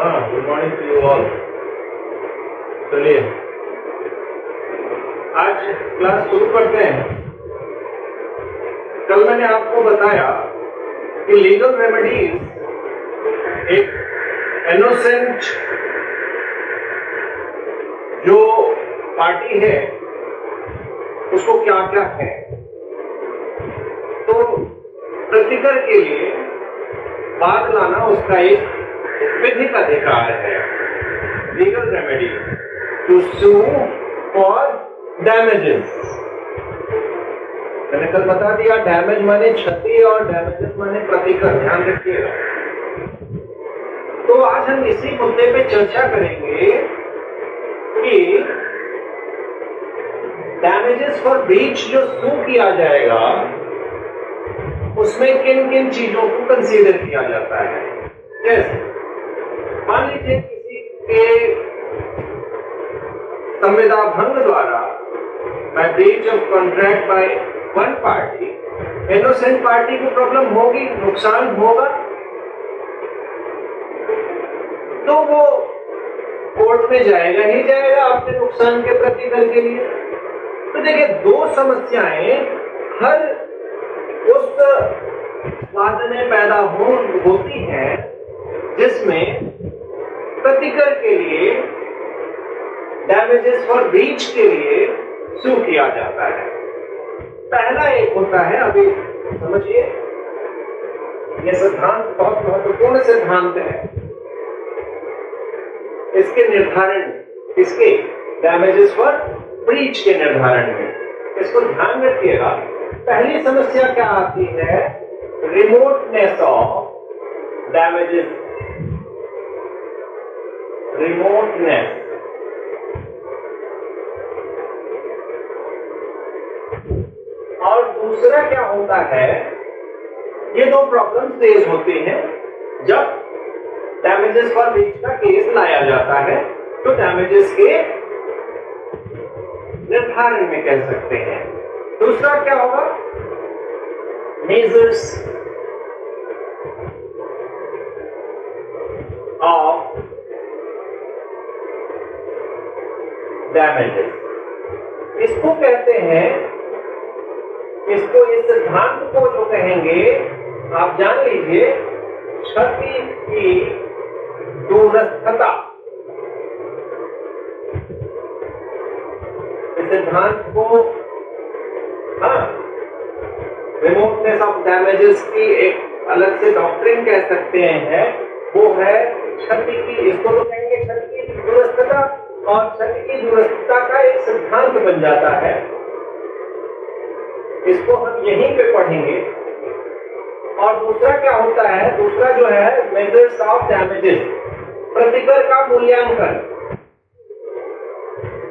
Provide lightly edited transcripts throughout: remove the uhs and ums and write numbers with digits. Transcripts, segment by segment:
हाँ, good morning to you all. चलिए आज क्लास शुरू करते हैं। कल मैंने आपको बताया कि लीगल रेमेडीज एक इनोसेंट जो पार्टी है उसको क्या क्या है। तो प्रतिकर के लिए बात लाना उसका एक विधिक अधिकार है। Legal remedy to sue for damages. मैंने कल बता दिया डैमेज माने क्षति और डैमेजेस माने प्रतिकर, ध्यान रखिएगा। तो आज हम इसी मुद्दे पे चर्चा करेंगे कि डैमेजेस फॉर ब्रीच जो सू किया जाएगा उसमें किन किन चीजों को कंसीडर किया जाता है। जैसे मान लीजिए किसी के संविदा भंग द्वारा by breach of contract by one party, innocent party को प्रॉब्लम होगी, नुकसान होगा, तो वो कोर्ट में जाएगा ही जाएगा अपने नुकसान के प्रतिकर के लिए। तो देखिए दो समस्याएं हर उस वाद में पैदा होती हैं जिसमें प्रतिकर के लिए डैमेजेस फॉर ब्रीच के लिए सू किया जाता है। पहला एक होता है, अभी समझिए, यह सिद्धांत बहुत महत्वपूर्ण सिद्धांत है। इसके निर्धारण, इसके डैमेजेस फॉर ब्रीच के निर्धारण में इसको ध्यान रखिएगा। पहली समस्या क्या आती है? Remoteness of damages, remoteness. और दूसरा क्या होता है, ये दो प्रॉब्लम फेस होते हैं जब डैमेजेस फॉर ब्रीच का केस लाया जाता है। तो डैमेजेस के निर्धारण में कह सकते हैं। दूसरा क्या होगा? मेजर्स ऑफ डैमेजेस, इसको कहते हैं, इसको, इस सिद्धांत को जो कहेंगे आप जान लीजिए, क्षति की दूरस्थता। इस सिद्धांत को रिमोटनेस ऑफ डैमेजेस की एक अलग से डॉक्ट्रिन कह सकते हैं। वो है क्षति की, इसको तो कहेंगे क्षति की दूरस्थता, और क्षति की दूरस्थता का एक सिद्धांत बन जाता है। इसको हम यहीं पे पढ़ेंगे। और दूसरा क्या होता है? दूसरा जो है मेजर्स ऑफ डैमेजेस, प्रतिकर का मूल्यांकन,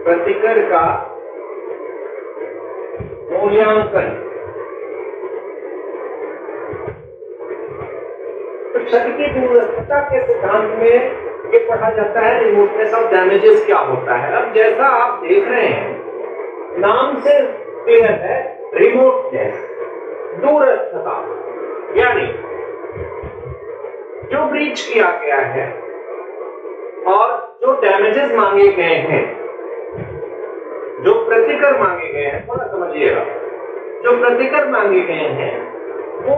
प्रतिकर का मूल्यांकन। तो क्षति की दूरस्थता के सिद्धांत में ये पढ़ा जाता है रिमोटनेस ऑफ डैमेजेस क्या होता है। अब जैसा आप देख रहे हैं, नाम से क्लियर है, रिमोटनेस, दूरस्थता, यानी जो ब्रीच किया गया है और जो डैमेजेस मांगे गए हैं, जो प्रतिकर मांगे गए हैं, थोड़ा समझिएगा, जो प्रतिकर मांगे गए हैं वो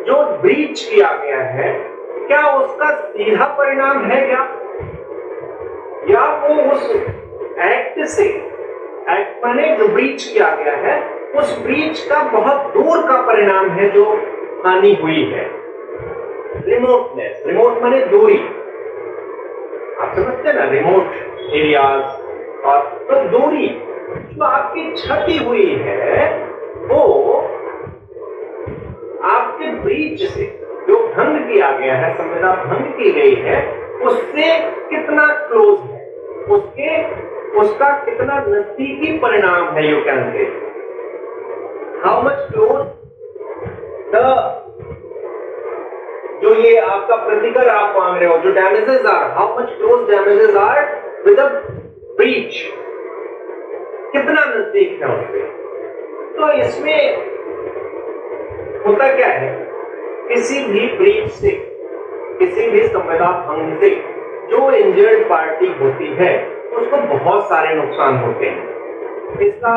जो ब्रीच किया गया है, क्या उसका सीधा परिणाम है क्या, या वो उस एक्ट से, एक्ट माने जो ब्रीच किया गया है उस ब्रीच का बहुत दूर का परिणाम है जो हानि हुई है। रिमोटनेस, रिमोट माने दूरी, आप समझते हैं ना, रिमोट एरियाज। और तो दूरी, जो आपकी क्षति हुई है वो आपके ब्रीच से, जो भंग किया गया है, संविदा भंग की गई है, उससे कितना क्लोज है, उसका कितना नजदीकी परिणाम है। You can say how much close the, जो ये आपका प्रतिकर आप मांग रहे हो, जो damages are, how much close damages are with the breach, कितना नजदीक है उससे। तो इसमें होता क्या है, किसी भी ब्रीच से किसी भी संविदा भंग से जो इंजर्ड पार्टी होती है उसको बहुत सारे नुकसान होते हैं। इसका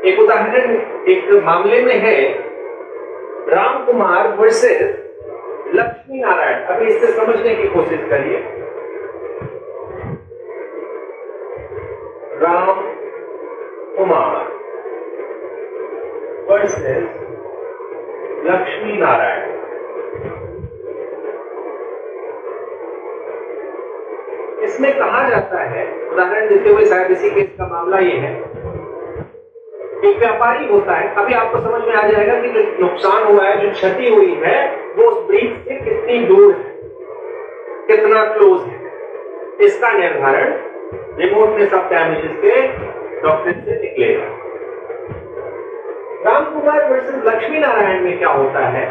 एक उदाहरण एक मामले में है राम कुमार वर्सेस लक्ष्मी नारायण। अभी इससे समझने की कोशिश करिए। राम कुमार वर्सेस लक्ष्मी नारायण। इसमें कहा जाता है, उदाहरण देते हुए शायद इसी केस का मामला ये है, एक व्यापारी होता है। अभी आपको समझ में आ जाएगा कि जो नुकसान हुआ है, जो क्षति हुई है, वो उस ब्रीच से कितनी दूर है, कितना क्लोज है। इसका निर्धारण रिमोटनेस ऑफ डैमेजेस के डॉक्ट्रिन से निकलेगा। राम कुमार वर्सेस लक्ष्मी नारायण में क्या होता है,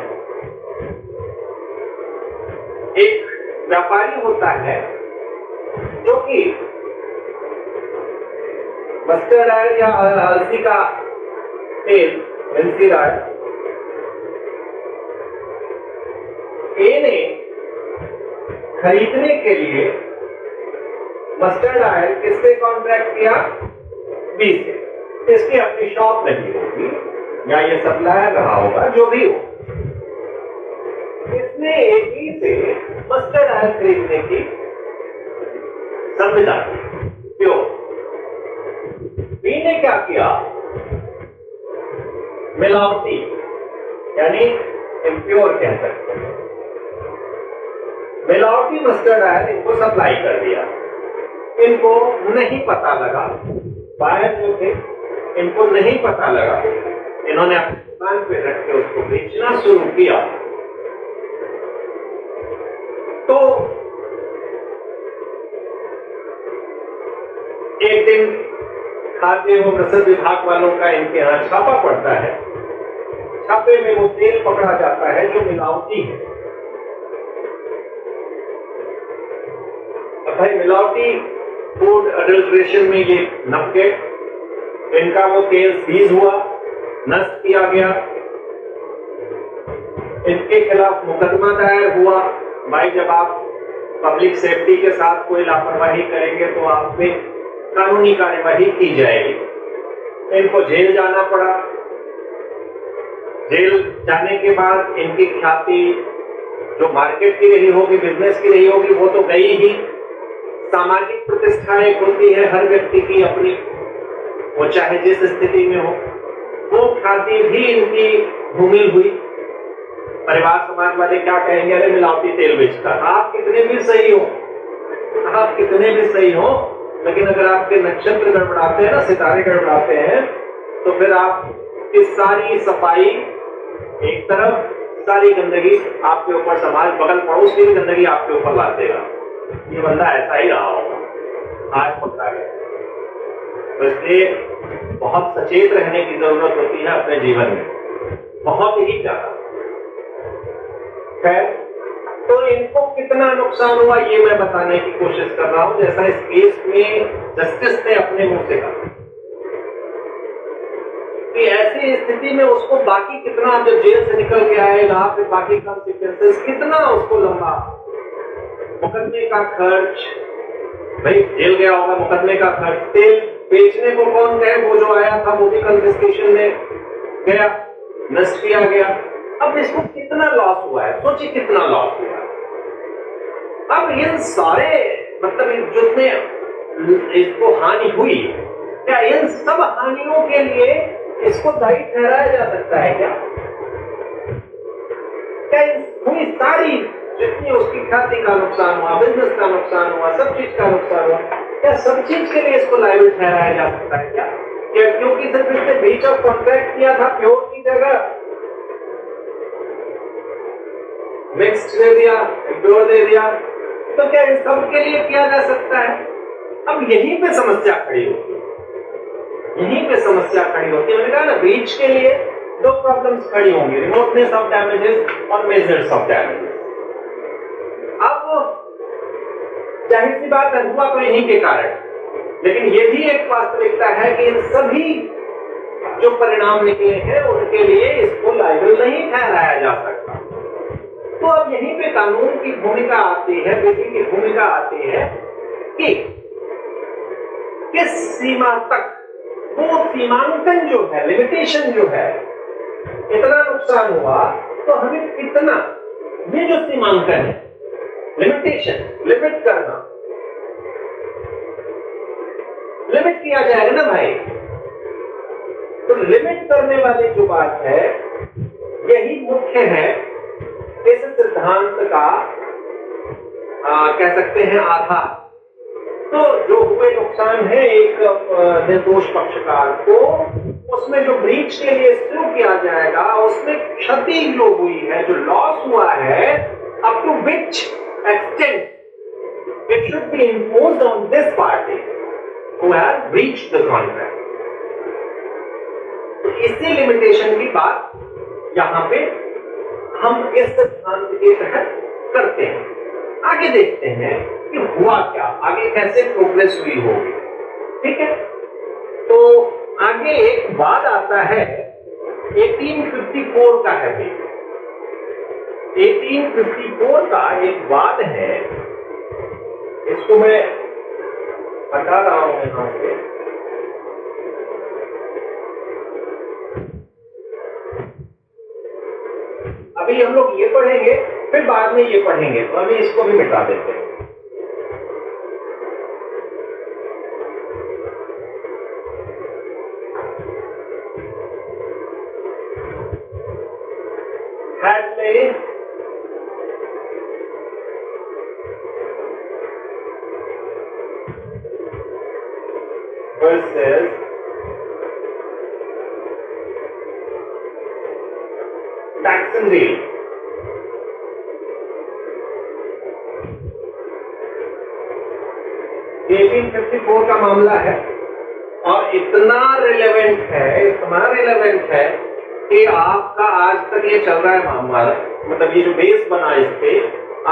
एक व्यापारी होता है जो कि मस्टर्ड ऑयल या हल्दी का तेल, मिल्की ऑयल, ए ने खरीदने के लिए मस्टर्ड ऑयल किससे कॉन्ट्रैक्ट किया, बी से। इसकी अपनी शॉप नहीं होगी या ये सप्लायर रहा होगा, जो भी हो, इसने ए बी से मस्टर्ड ऑयल खरीदने की संविदा क्यों? बी ने क्या किया, मिलावटी यानी इम्प्योर कह सकते हैं, मिलावटी मस्टर्ड ऑयल इनको सप्लाई कर दिया। इनको नहीं पता लगा, बायर जो थे इनको नहीं पता लगा, इन्होंने अपनी दुकान पे रख के उसको बेचना शुरू किया। तो एक दिन खाद्य एवं रसद विभाग वालों का इनके यहां छापा पड़ता है। छापे में वो तेल पकड़ा जाता है जो मिलावटी है। अब भाई मिलावटी फूड अडल्ट्रेशन में ये नपके, इनका वो तेल सीज हुआ, नष्ट किया गया, इनके खिलाफ मुकदमा दायर हुआ। भाई जब आप पब्लिक सेफ्टी के साथ कोई लापरवाही करेंगे तो आप पे कानूनी कार्यवाही की जाएगी। इनको जेल जाना पड़ा। जेल जाने के बाद इनकी ख्याति जो मार्केट की रही होगी, बिजनेस की रही होगी, वो तो गई ही। सामाजिक प्रतिष्ठा एक होती है हर व्यक्ति की अपनी, वो चाहे जिस स्थिति में हो, वो ख्याति भी इनकी धूमिल हुई। परिवार समाज वाले क्या कहेंगे, अरे मिलावटी तेल बेचता। आप कितने भी सही हो, आप कितने भी सही हो, लेकिन अगर आपके नक्षत्र गड़बड़ाते हैं ना, सितारे गड़बड़ाते हैं, तो फिर आप इस सारी सफाई एक तरफ, सारी गंदगी आपके ऊपर, समाज बगल पड़ोस की भी गंदगी आपके ऊपर ला देगा। ये बंदा ऐसा ही रहा होगा, आज पकड़ा गया। तो इसलिए बहुत सचेत रहने की जरूरत होती है अपने जीवन में, बहुत ही ज्यादा। खैर, तो इनको कितना नुकसान हुआ ये मैं बताने की कोशिश कर रहा हूं। जैसा इस केस में जस्टिस ने अपने मुंह से कहा कि ऐसी स्थिति में उसको बाकी कितना, जब जेल से निकल के आएगा फिर बाकी कॉन्सिक्वेंसेस कितना, उसको लंबा मुकदमे का खर्च, भाई जेल गया होगा, मुकदमे का खर्च, तेल बेचने को कौन कहे, वो जो आया था वो भी कन्फिस्केशन में गया, नष्ट किया गया। अब इसको कितना लॉस हुआ है, सोचिए कितना लॉस हुआ है। अब इन सारे मतलब जितने इसको हानि हुई, क्या इन सब हानियों के लिए इसको दायी ठहराया जा सकता है क्या? क्या हुई सारी जितनी उसकी ख्याति का नुकसान हुआ, बिजनेस का नुकसान हुआ, सब चीज का नुकसान हुआ, क्या सब चीज के लिए इसको लायबल ठहराया जा सकता है क्या? क्योंकि सिर्फ इसने ब्रीच ऑफ कॉन्ट्रैक्ट किया था, प्योर की जगह मिक्स्ड दे दिया, प्योर दे दिया, तो क्या इन सब के लिए किया जा सकता है? अब यहीं पे समस्या खड़ी होती है, यहीं पे समस्या खड़ी होती है। मैंने कहा ना, ब्रीच के लिए दो प्रॉब्लम्स खड़ी होंगी, रिमोटनेस ऑफ डैमेजेस और मेजर्स ऑफ डैमेजेस। अब जाहिर सी बात है हुआ तो इन्हीं के कारण, लेकिन ये भी एक वास्तविकता है कि इन सभी जो परिणाम निकले हैं उनके लिए इसको लायबल नहीं ठहराया जा सकता। तो तो अब यहीं पे कानून की भूमिका आती है, विधि की भूमिका आती है कि किस सीमा तक वो सीमांकन जो है, लिमिटेशन जो है, इतना नुकसान हुआ तो हमें कितना, ये जो सीमांकन है, लिमिटेशन, लिमिट करना, लिमिट किया जाएगा ना भाई। तो लिमिट करने वाली जो बात है यही मुख्य है इस सिद्धांत का कह सकते हैं आधार। तो जो हुए नुकसान है एक निर्दोष पक्षकार को, उसमें जो ब्रीच के लिए स्रू किया जाएगा उसमें क्षति जो हुई है, जो लॉस हुआ है, up to which extent it should be imposed on this party who has breached the contract. तो इसी लिमिटेशन की बात यहां पे हम इस सिद्धांत के तहत करते हैं। आगे देखते हैं कि हुआ क्या, आगे कैसे प्रोग्रेस हुई होगी। ठीक है, तो आगे एक वाद आता है 1854 का है। 1854 का एक वाद है, इसको मैं बता रहा हूं यहां से। अभी हम लोग ये पढ़ेंगे, फिर बाद में ये पढ़ेंगे, तो अभी इसको भी मिटा देते हैं। Hadley versus Jacksonville। ये 1854 का मामला है और इतना रिलेवेंट है कि आपका आज तक ये चल रहा है मामला, मतलब ये जो बेस बना इस पे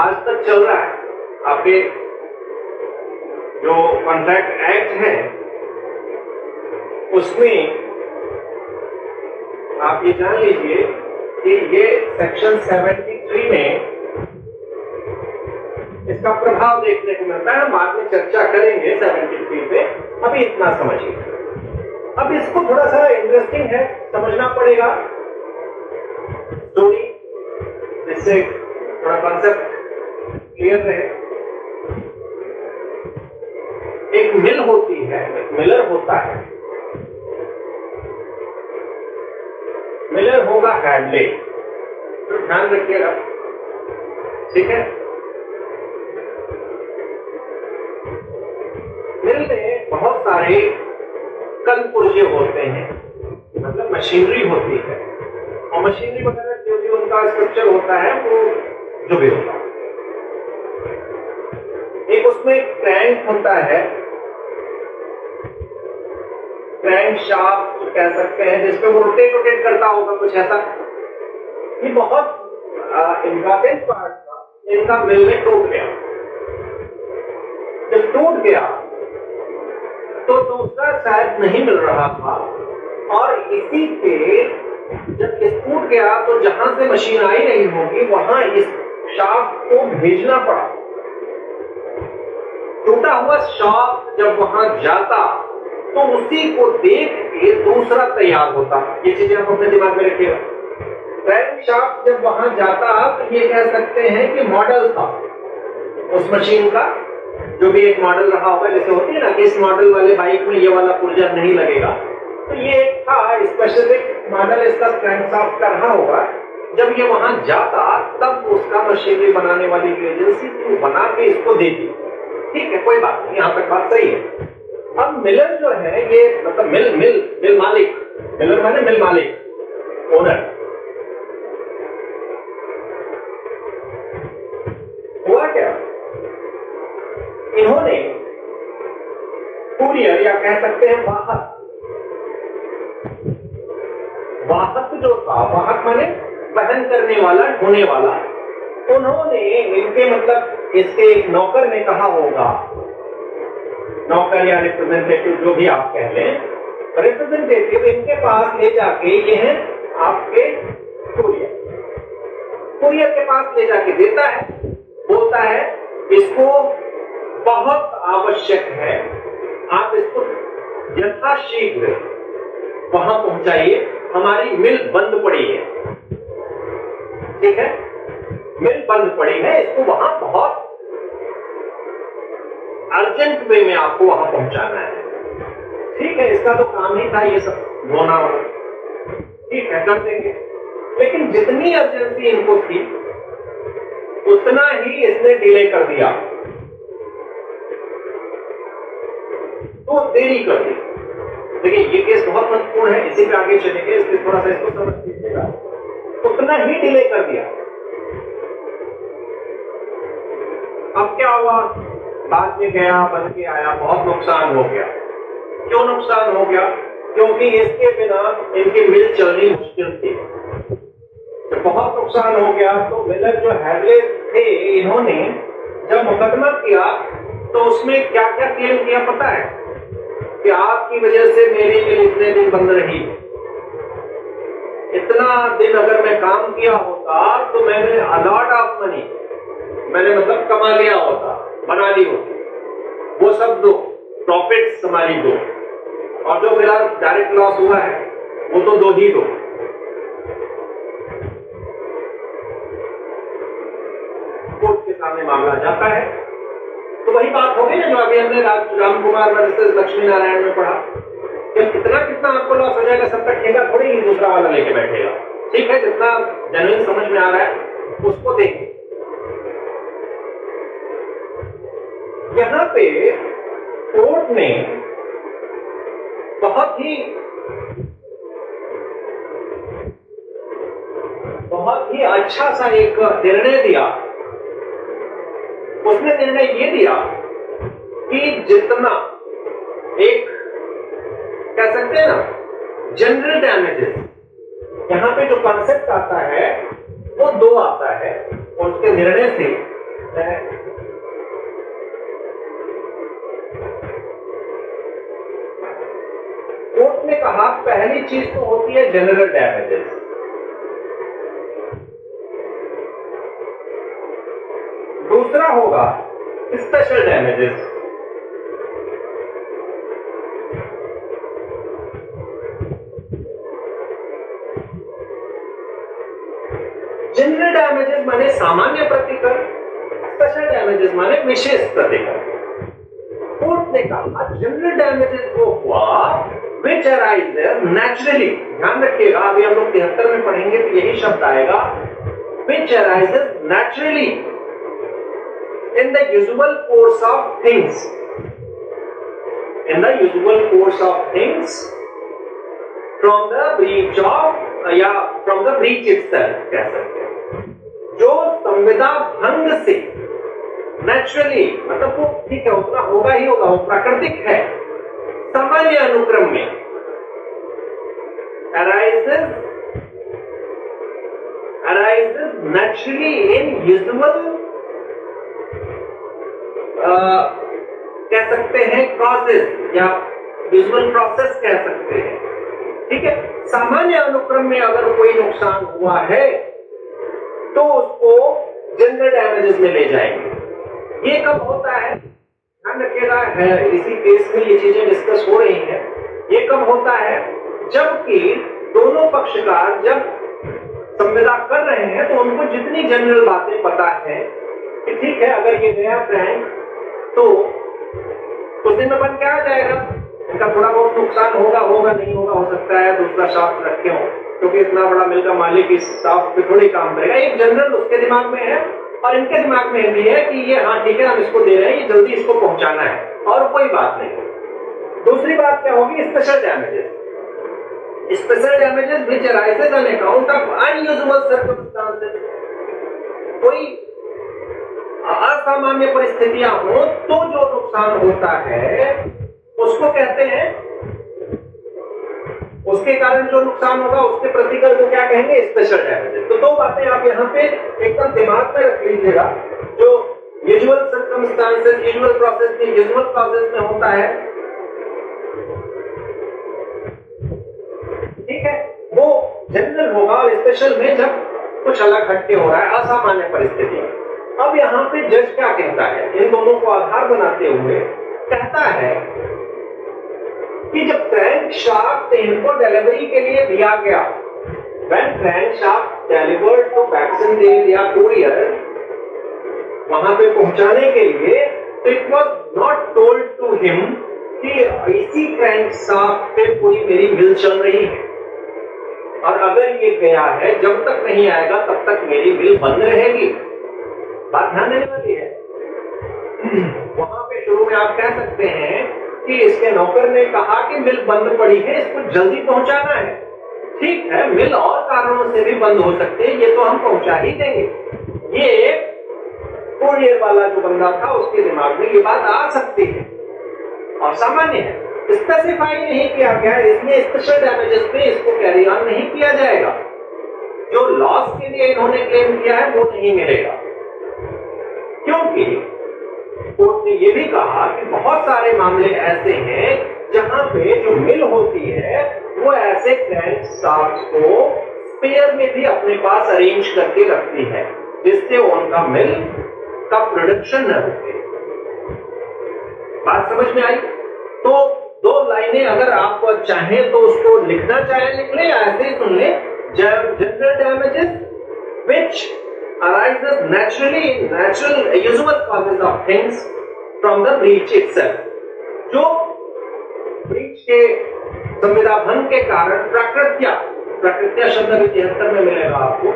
आज तक चल रहा है। आपके जो कॉन्ट्रैक्ट एक्ट है उसमें आप ये जान लीजिए कि ये सेक्शन 73 में इसका प्रभाव देखने को मिलता है। हम बाद में चर्चा करेंगे 73 पे, अभी इतना समझिए। अब इसको थोड़ा सा इंटरेस्टिंग है, समझना पड़ेगा स्टोरी, जिससे थोड़ा कॉन्सेप्ट क्लियर रहे। एक मिल होती है, एक मिलर होता है, मिलर होगा हैडले, तो ध्यान रखिएगा। ठीक है, मिल में बहुत सारे कल पुर्जे होते हैं, मतलब मशीनरी होती है, और मशीनरी वगैरह जो भी उनका स्ट्रक्चर होता है वो जो भी होता है। एक उसमें क्रैंक होता है, क्रैंक शाफ्ट कह सकते हैं, जिसपे वो रोटेट करता होगा कुछ ऐसा। ये बहुत इम्पोर्टेंट पार्ट था, इनका मिल में टूट गया। जब टूट गया तो दूसरा शायद नहीं मिल रहा था, और इसी पे जब ये टूट गया तो जहां से मशीन आई नहीं होगी वहां इस शाफ्ट को भेजना पड़ा। टूटा हुआ शाफ्ट जब वहां जाता तो उसी को देख के दूसरा तैयार होता। ये चीजें आप अपने दिमाग में रखिएगा। क्रैंक शाफ्ट जब वहां जाता तो ये कह सकते हैं कि मॉडल था उस मशीन का, जो भी एक मॉडल रहा होगा। जैसे होती है ना कि इस मॉडल वाले बाइक में ये वाला पुर्जा नहीं लगेगा, तो ये एक था स्पेसिफिक मॉडल इसका क्रैंकशाफ्ट का रहा होगा। जब ये वहां जाता तब उसका मशीनरी बनाने वाली एजेंसी थी बना के इसको देती। ठीक है, कोई बात नहीं, यहाँ तक बात सही है। अब मिलर जो है ये मतलब मिल मालिक, मिलर माने मिल मालिक, ओनर। हुआ क्या, इन्होंने कुरियर या कह सकते हैं वाहक जो था, वाहक माने वहन करने वाला, ढोने वाला, उन्होंने इनके मतलब इसके एक नौकर ने कहा होगा, नौकर या रिप्रेजेंटेटिव जो भी आप कह लें, रिप्रेजेंटेटिव इनके पास ले जाके ये हैं आपके कुरियर कुरियर के पास ले जाके देता है, बोलता है इसको बहुत आवश्यक है, आप इसको यथाशीघ्र वहां पहुंचाइए, हमारी मिल बंद पड़ी है। ठीक है, मिल बंद पड़ी है, इसको वहां बहुत अर्जेंट वे में आपको वहां पहुंचाना है। ठीक है, इसका तो काम ही था ये सब होना वाला, ठीक है कर देंगे। लेकिन जितनी अर्जेंसी इनको थी उतना ही इसने डिले कर दिया, तो देरी कर दी। देखिए ये केस बहुत महत्वपूर्ण है, इसी पे आगे चलेंगे, इसलिए थोड़ा सा इसको समझ लीजिएगा। उतना ही डिले कर दिया। अब क्या हुआ, बाद में गया, बन के आया, बहुत नुकसान हो गया। क्यों नुकसान हो गया? क्योंकि इसके बिना इनकी मिल चलनी मुश्किल थी। जब बहुत नुकसान हो गया तो मिलर जो हैडले थे, इन्होंने जब मुकदमा किया तो उसमें क्या क्या क्लेम किया पता है? कि आपकी वजह से मेरी मिल इतने दिन बंद रही, इतना दिन अगर मैं काम किया होता तो मैंने अलॉट ऑफ मनी, मैंने मतलब कमा लिया होता, बना ली होती, वो सब दो, प्रॉफिट्स हमारी दो, और जो मेरा डायरेक्ट लॉस हुआ है वो तो दो ही दो। कोर्ट के सामने मामला जाता है तो वही बात हो गई ना जो अभी हमने राम कुमार वर्सेस लक्ष्मी नारायण में पढ़ा कि कितना कितना आपको लॉस हो जाएगा, सब तक ठेका थोड़ी ही दूसरा वाला लेके बैठेगा। ठीक है, जितना जेन्युइन समझ में आ रहा है उसको देखें। यहां पे कोर्ट ने बहुत ही अच्छा सा एक निर्णय दिया। उसने निर्णय ये दिया कि जितना एक कह सकते हैं ना जनरल डैमेजेस, यहां पे जो कॉन्सेप्ट आता है वो दो आता है, और उसके निर्णय से कोर्ट ने कहा पहली चीज तो होती है जनरल डैमेजेस, दूसरा होगा स्पेशल डैमेजेस। जनरल डैमेजेस माने सामान्य प्रतिकर, स्पेशल डैमेजेस माने विशेष प्रतिकर। कोर्ट ने कहा जनरल डैमेजेस वो हुआ which arises naturally, ध्यान रखिएगा अभी हम लोग 73 में पढ़ेंगे तो यही शब्द आएगा, which arises naturally in the usual course of things, in the usual course of things from the breach of या from the breach itself कह सकते हैं, जो संविदा भंग से नेचुरली मतलब वो ठीक है उतना होगा ही होगा, वो प्राकृतिक है, सामान्य अनुक्रम में arises naturally in usual कह सकते हैं causes या usual process कह सकते हैं। ठीक है, सामान्य अनुक्रम में अगर कोई नुकसान हुआ है तो उसको जनरल डैमेजेस में ले जाएंगे। ये कब होता है ध्यान रखिएगा, इसी केस में ये चीजें डिस्कस हो रही हैं। ये कब होता है जबकि दोनों पक्षकार जब संविदा कर रहे हैं तो उनको जितनी जनरल बातें पता है कि ठीक है अगर ये गया बैंक तो कुछ दिन में बन के आ जाएगा, इनका थोड़ा बहुत नुकसान होगा नहीं होगा, हो सकता है दूसरा शाफ्ट रखे हो क्योंकि इतना बड़ा मिल का मालिक इस शाफ्ट पे थोड़ी काम करेगा। एक जनरल उसके दिमाग में है और इनके दिमाग में भी है कि ये हाँ ठीक है हम इसको दे रहे हैं, ये जल्दी इसको पहुंचाना है और कोई बात नहीं। दूसरी बात क्या होगी, special damages. Special damages which arises on account of unusual circumstances, कोई असामान्य परिस्थितियां हो तो जो नुकसान होता है उसको कहते हैं, उसके कारण जो नुकसान होगा उसके प्रतिकर को क्या कहेंगे, स्पेशल डैमेजेस। तो दो बातें आप यहाँ पे एकदम दिमाग में रख लीजिएगा, जो यूजुअल सर्कमस्टांसेस यूजुअल प्रोसेस में यूजुअल प्रोसेस में होता है, ठीक है, वो जनरल होगा और स्पेशल में जब कुछ अलग हटके हो रहा है, असामान्य परिस्थिति। अब यहाँ पे जज क्या कहता है, इन दोनों को आधार बनाते हुए कहता है कि जब क्रैंकशाफ्ट इनको डिलीवरी के लिए दिया गया, when crankshaft delivered to Baxendale या courier वहां पे पहुंचाने के लिए, it was not told to him कि इसी क्रैंकशाफ्ट पे पूरी मेरी मिल चल रही है, और अगर ये गया है जब तक नहीं आएगा तब तक मेरी मिल बंद रहेगी। बात ध्यान देने वाली है। वहां पे शुरू में आप कह सकते हैं कि इसके नौकर ने कहा कि मिल बंद पड़ी है, इसको जल्दी पहुंचाना है। ठीक है, मिल और कारणों से भी बंद हो सकते हैं, ये तो हम पहुंचा ही देंगे। ये कोरियर वाला जो बंदा था उसके दिमाग में ये बात आ सकती है और सामान्य है। स्पेसिफाई नहीं किया गया, इसलिए स्पेशल डैमेजेस पे इसको कैरी ऑन नहीं किया जाएगा। जो लॉस के लिए इन्होंने क्लेम किया है वो नहीं मिलेगा, क्योंकि कोर्ट ने यह भी कहा कि बहुत सारे मामले ऐसे हैं जहां पे जो मिल होती है वो ऐसे क्रैंकशाफ्ट को स्पेयर में भी अपने पास अरेंज करके रखती है, जिससे उनका मिल का प्रोडक्शन न रुके। बात समझ में आई? तो दो लाइनें अगर आप चाहें तो उसको लिखना चाहे लिख ले, ऐसे ही सुन ले। General damages which arises naturally in natural usual causes of things from the breach itself, जो ब्रीच के संविदा भंग के कारण प्राकृत्या शब्द भी 73 में मिलेगा आपको,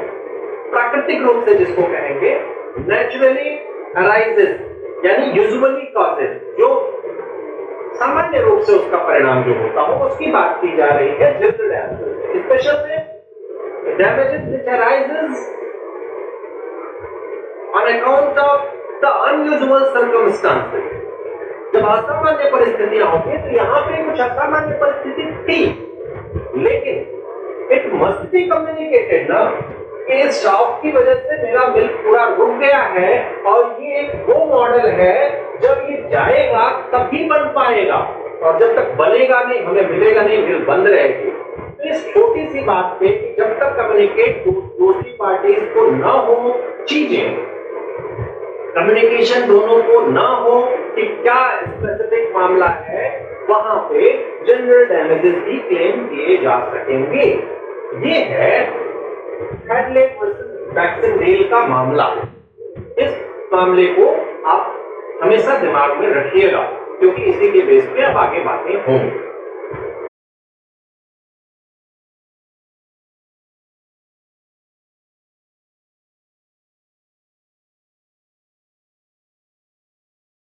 प्राकृतिक रूप से जिसको कहेंगे नेचुरली अराइजेस यानी यूजुअली कॉजेस, जो सामान्य रूप से उसका परिणाम जो होता हो उसकी बात की जा रही है जनरल डैमेजेस। स्पेशल में damages which arises on account of the unusual circumstances, जब असामान्य परिस्थितियां होती तो यहाँ पे कुछ असामान्य परिस्थिति थी, लेकिन इट मस्ट बी कम्युनिकेटेड ना कि इस शॉप की वजह से मेरा मिल पूरा रुक गया है और ये एक वो मॉडल है जब ये जाएगा तभी बन पाएगा, और जब तक बनेगा नहीं हमें मिलेगा नहीं, मिल बंद रहेगी। तो इस छोटी सी बात पे कि जब तक कम्युनिकेट दूसरी पार्टी को न हो चीजें, कम्युनिकेशन दोनों को ना हो कि क्या स्पेसिफिक मामला है, वहां पे जनरल डैमेजेस भी क्लेम किए जा सकेंगे। ये है हैडले वर्सेस बैक्सेंडेल का मामला। इस मामले को आप हमेशा दिमाग में रखिएगा, क्योंकि इसी के बेस पे अब आगे बातें होंगी।